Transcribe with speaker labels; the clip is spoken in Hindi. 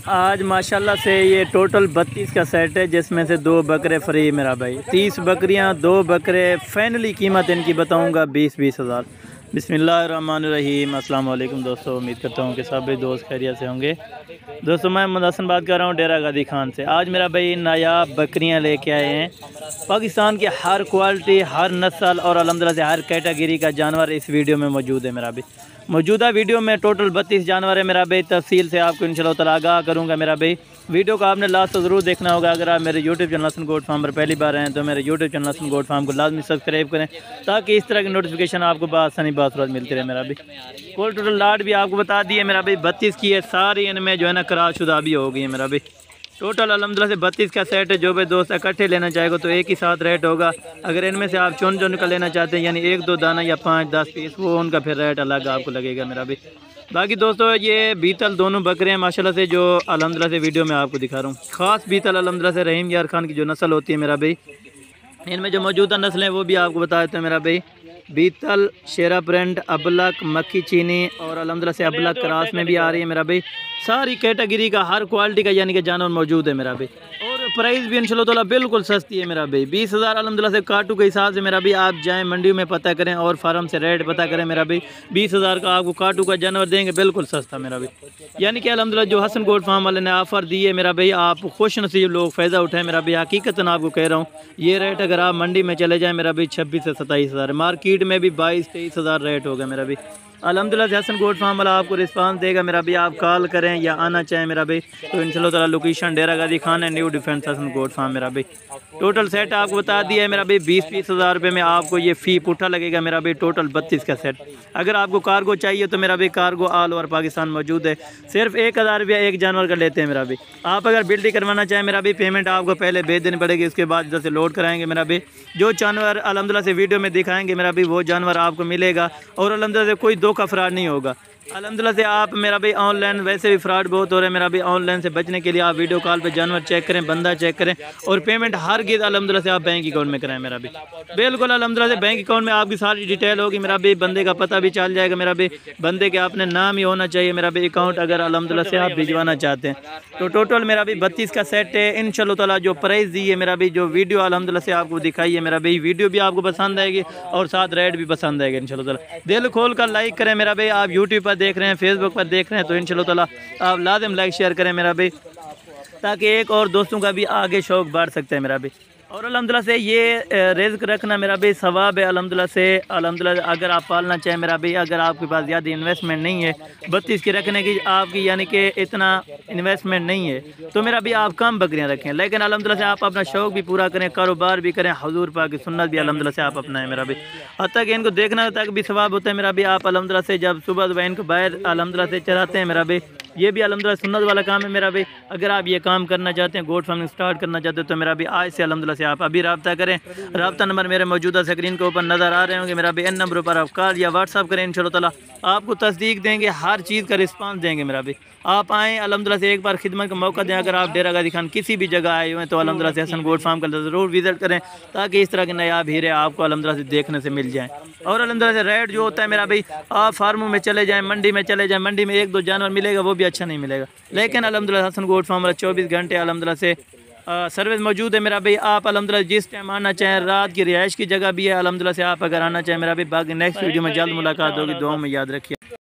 Speaker 1: आज माशाल्लाह से ये टोटल 32 का सेट है, जिसमें से 2 बकरे फ्री मेरा भाई। 30 बकरियां, 2 बकरे, फाइनली कीमत इनकी बताऊंगा 20-20 हज़ार। बिस्मिल्लाहिर्रहमानिर्रहीम। अस्सलाम वालेकुम दोस्तों, उम्मीद करता हूँ कि सभी दोस्त खैरियत से होंगे। दोस्तों मैं मोहम्मद हसन बात कर रहा हूँ डेरा गादी खान से। आज मेरा भाई नायाब बकरियाँ लेके आए हैं। पाकिस्तान की हर क्वालिटी, हर नस्ल और अल्हम्दुलिल्लाह से हर कैटेगरी का जानवर इस वीडियो में मौजूद है मेरा भाई। मौजूदा वीडियो में टोटल 32 जानवर है मेरा भाई। तफसील से आपको इंशाल्लाह ताला आगाह करूँगा मेरा भाई। वीडियो को आपने लास्ट तो ज़रूर देखना होगा। अगर आप मेरे YouTube channel Hasan goat farm पर पहली बार हैं तो मेरे YouTube channel Hasan goat farm को लाजमी सब्सक्राइब करें, ताकि इस तरह की नोटिफिकेशन आपको बआसानी बासुरत मिलती रहे मेरा भाई। कोल टोटल लाट भी आपको बता दिए मेरा भाई 32 की है। सारी इनमें जो है ना करारशुदा भी हो गई है मेरा भाई। टोटल अल्हम्दुलिल्लाह से 32 का सेट है। जो भी दोस्त इकट्ठे लेना चाहेगा तो एक ही साथ रेट होगा। अगर इनमें से आप चुन चुन कर लेना चाहते हैं, यानी 1-2 दाना या 5-10 पीस, वो उनका फिर रेट अलग आपको लगेगा मेरा भाई। बाकी दोस्तों ये बीतल दोनों बकरे हैं माशाल्लाह से, जो अल्हम्दुलिल्लाह से वीडियो में आपको दिखा रहा हूँ। ख़ास बीतल अल्हम्दुलिल्लाह से रहीम यार खान की जो नस्ल होती है मेरा भाई, इनमें जो मौजूदा नस्लें हैं वो भी आपको बता देते हैं मेरा भाई। बीतल, शेरा प्रिंट, अबलक, मक्खी चीनी और अल्हम्दुलिल्लाह से अबलक क्रास में भी आ रही है मेरा भाई। सारी कैटेगरी का, हर क्वालिटी का यानी कि जानवर मौजूद है मेरा भाई। और प्राइस भी इंशाल्लाह ताला बिल्कुल सस्ती है मेरा भाई। 20 हज़ार अल्हम्दुलिल्लाह से काटू के हिसाब से मेरा भाई। आप जाएँ मंडी में पता करें और फार्म से रेट पता करें मेरा भाई। 20 हज़ार का आपको काटू का जानवर देंगे बिल्कुल सस्ता मेरा भाई। यानी कि अल्हम्दुलिल्लाह जो हसन गोट फार्म वाले ने ऑफ़र दी है मेरा भाई, आप खुश नसीब लोग फ़ायदा उठाएं मेरा भाई। हकीकतन आपको कह रहा हूँ, ये रेट अगर आप मंडी में चले जाएँ मेरा भाई 26 से 27 हज़ार, मार्केट में भी 22-23 हज़ार रेट होगा मेरा भाई। अल्हम्दुलिल्लाह से हसन गोट फार्म वाला आपको रिस्पांस देगा मेरा भाई। आप कॉल करें या आना चाहें मेरा भाई तो इंशाल्लाह ताला लोकेशन डेरा गादी खान है, new defence Hasan goat farm मेरा भाई। टोटल सेट आपको बता दिया है मेरा भाई 20-20 हज़ार रुपये में आपको ये फ़ी पुट्ठा लगेगा मेरा भाई। टोटल 32 का सेट। अगर आपको कार्गो चाहिए तो मेरा भाई कार्गो ऑल ओवर पाकिस्तान मौजूद है। सिर्फ 1000 रुपया एक जानवर का लेते हैं मेरा भाई। आप अगर बिल्डी करवाना चाहें मेरा भाई, पेमेंट आपको पहले भेज देनी पड़ेगी, उसके बाद इधर से लोड कराएंगे मेरा भाई। जो जानवर अल्हम्दुलिल्लाह से वीडियो में दिखाएंगे मेरा भाई, वो जानवर आपको मिलेगा। और अल्हम्दुलिल्लाह से कोई धोखा फ्रॉड नहीं होगा। अल्हम्दुलिल्लाह से आप मेरा भाई ऑनलाइन वैसे भी फ्रॉड बहुत हो रहा है मेरा भाई। ऑनलाइन से बचने के लिए आप वीडियो कॉल पे जानवर चेक करें, बंदा चेक करें, और पेमेंट हर गिज़ अल्हम्दुलिल्लाह से आप बैंक अकाउंट में कराएं मेरा भाई। बिल्कुल अल्हम्दुलिल्लाह से बैंक अकाउंट में आपकी सारी डिटेल होगी मेरा भाई। बंदे का पता भी चल जाएगा मेरा भाई। बंदे के अपने नाम ही होना चाहिए मेरा भाई अकाउंट, अगर अल्हम्दुलिल्लाह से आप भिजवाना चाहते हैं तो। टोटल मेरा भाई 32 का सेट है इंशाल्लाह ताला। जो प्राइस दी है मेरा भाई, जो वीडियो अल्हम्दुलिल्लाह से आपको दिखाई है मेरा भाई, वीडियो भी आपको पसंद आएगी और साथ रेट भी पसंद आएगा इंशाल्लाह ताला। दिल खोल कर लाइक करें मेरा भाई। आप यूट्यूब पर देख रहे हैं, फेसबुक पर देख रहे हैं तो इंशाल्लाह ताला आप लाजिम लाइक शेयर करें मेरा भाई, ताकि एक और दोस्तों का भी आगे शौक़ बढ़ सकता है मेरा भाई। और अल्हम्दुलिल्लाह से ये रिज़्क़ रखना मेरा भाई सवाब है अल्हम्दुलिल्लाह से। अल्हम्दुलिल्लाह अगर आप पालना चाहें मेरा भाई, अगर आपके पास ज़्यादा इन्वेस्टमेंट नहीं है 32 की रखने की आपकी, यानी कि इतना इन्वेस्टमेंट नहीं है, तो मेरा भाई आप कम बकरियां रखें। लेकिन अल्हम्दुलिल्लाह से आप अपना शौक़ भी पूरा करें, कारोबार भी करें, हुज़ूर पाक की सुन्नत भी अल्हम्दुलिल्लाह से आप अपनाएं मेरा भाई। हत्ता कि इनको देखना तक भी सवाब होता है मेरा भाई। आप अल्हम्दुलिल्लाह से जब सुबह इनको बाहर अल्हम्दुलिल्लाह से चराते हैं मेरा भाई, ये भी अल्हम्दुलिल्लाह सुन्नत वाला काम है मेरा भाई। अगर आप ये काम करना चाहते हैं, गोट फार्मिंग स्टार्ट करना चाहते हैं, तो मेरा भाई आज से अल्हम्दुलिल्लाह से आप अभी रब्ता करें। रब्ता नंबर मेरे मौजूदा स्क्रीन के ऊपर नज़र आ रहे होंगे मेरा भाई। इन नंबरों पर आप कॉल या व्हाट्सअप करें, इंशाल्लाह ताला आपको तस्दीक देंगे, हर चीज़ का रिस्पांस देंगे मेरा भाई। आप आएँ अल्हम्दुलिल्लाह से, एक बार खिदमत का मौका दें। अगर आप डेरा गादी खान किसी भी जगह आए हुए हैं तो अल्हम्दुलिल्लाह से हसन गोट फार्म का ज़रूर विज़िट करें, ताकि इस तरह के नायाब हीरे आपको अल्हम्दुलिल्लाह से देखने से मिल जाएँ। और अल्हम्दुलिल्लाह से रेट जो होता है मेरा भाई, आप फार्मों में चले जाएँ, मंडी में चले जाएँ, मंडी में 1-2 जानवर मिलेगा, वो भी अच्छा नहीं मिलेगा। लेकिन अल्हम्दुलिल्लाह हसन गोट फार्म वाला 24 घंटे अल्हम्दुलिल्लाह से सर्विस मौजूद है मेरा भाई। आप अल्हम्दुलिल्लाह जिस टाइम आना चाहें, रात की रिहाइश की जगह भी है अल्हम्दुलिल्लाह से, आप अगर आना चाहें मेरा भाई। बाकी नेक्स्ट वीडियो में जल्द मुलाकात होगी। दुआ में याद रखिए।